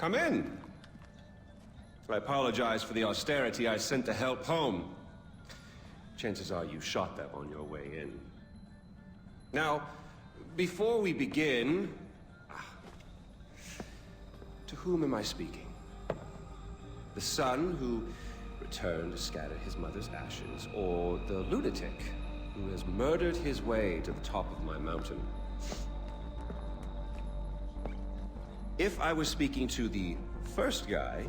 Come in. I apologize for the austerity I sent to help home. Chances are you shot them on your way in. Now, before we begin, to whom am I speaking? The son who returned to scatter his mother's ashes, or the lunatic who has murdered his way to the top of my mountain? If I was speaking to the first guy,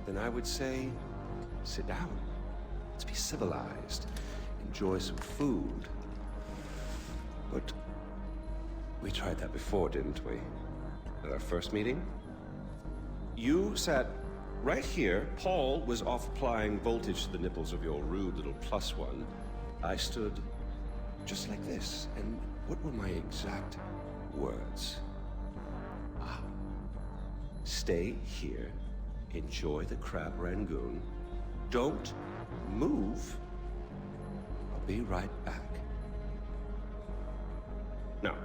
then I would say, sit down. Let's be civilized. Enjoy some food. But we tried that before, didn't we? At our first meeting? You sat right here. Paul was off applying voltage to the nipples of your rude little plus one. I stood just like this. And what were my exact words? Stay here. Enjoy the crab rangoon. Don't move. I'll be right back. Now,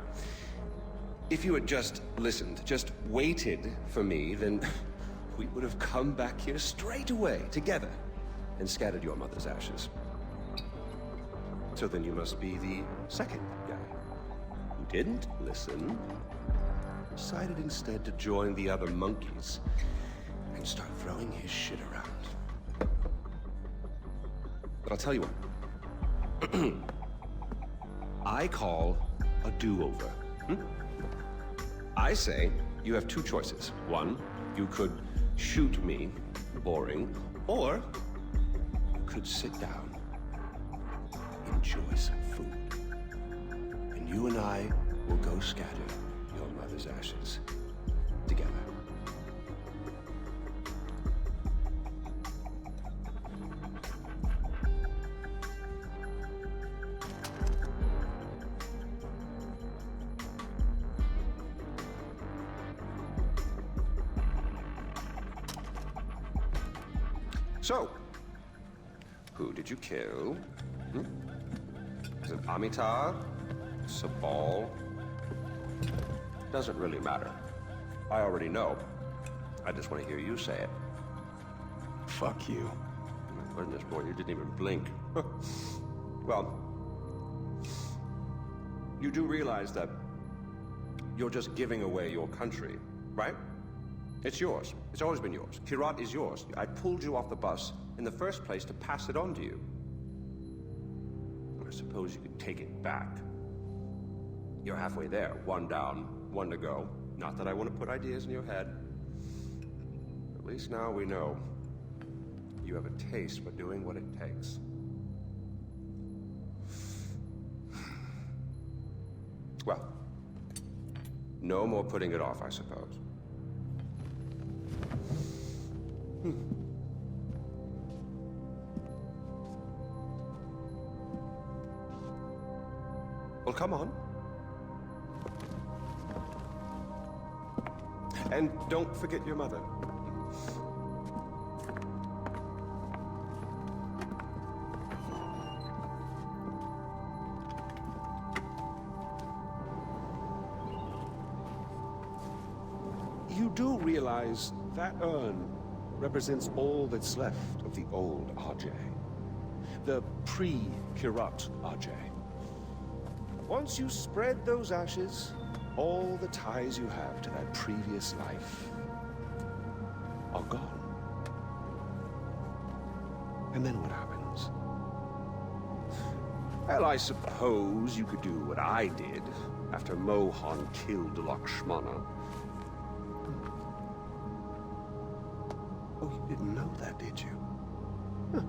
if you had just listened, just waited for me, then we would have come back here straight away, together, and scattered your mother's ashes. So then you must be the second guy, who didn't listen, decided instead to join the other monkeys and start throwing his shit around. But I'll tell you what. I call a do-over. I say you have two choices. One, you could shoot me, boring, or you could sit down, enjoy some food, and you and I will go scatter your mother's ashes together. So, who did you kill? Is it Amitabh? Sabal? Doesn't really matter. I already know. I just want to hear you say it. Fuck you. My goodness, boy, you didn't even blink. Well, you do realize that you're just giving away your country, right? It's yours. It's always been yours. Kirat is yours. I pulled you off the bus in the first place to pass it on to you. I suppose you could take it back. You're halfway there. One down, one to go. Not that I want to put ideas in your head. At least now we know you have a taste for doing what it takes. Well, no more putting it off, I suppose. Well, come on. And don't forget your mother. You do realize that urn represents all that's left of the old RJ. The pre-Kirat RJ. Once you spread those ashes, all the ties you have to that previous life are gone. And then what happens? Well, I suppose you could do what I did after Mohan killed Lakshmana. Oh, you didn't know that, did you? Huh.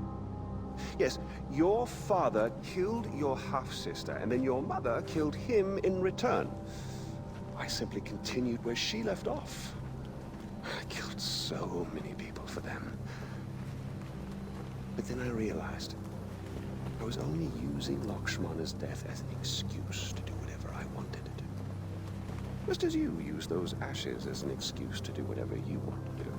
Yes, your father killed your half-sister, and then your mother killed him in return. I simply continued where she left off. I killed so many people for them. But then I realized I was only using Lakshmana's death as an excuse to do whatever I wanted to do. Just as you use those ashes as an excuse to do whatever you want to do.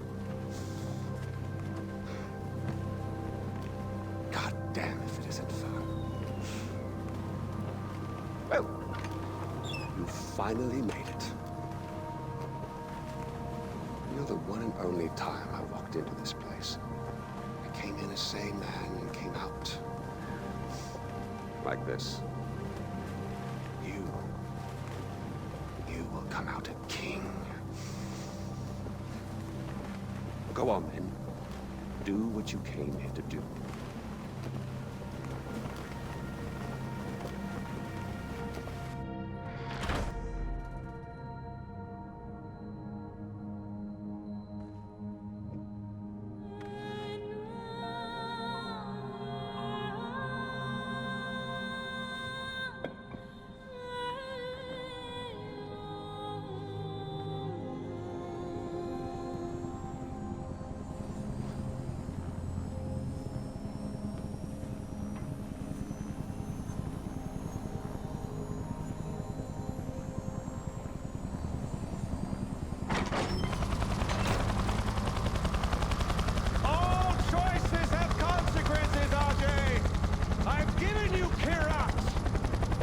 God damn if it isn't fun. Well, you finally made it. You'll the one and only time I walked into this place. I came in a sane man and came out like this. You will come out a king. Go on, then. Do what you came here to do.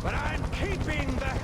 But I'm keeping the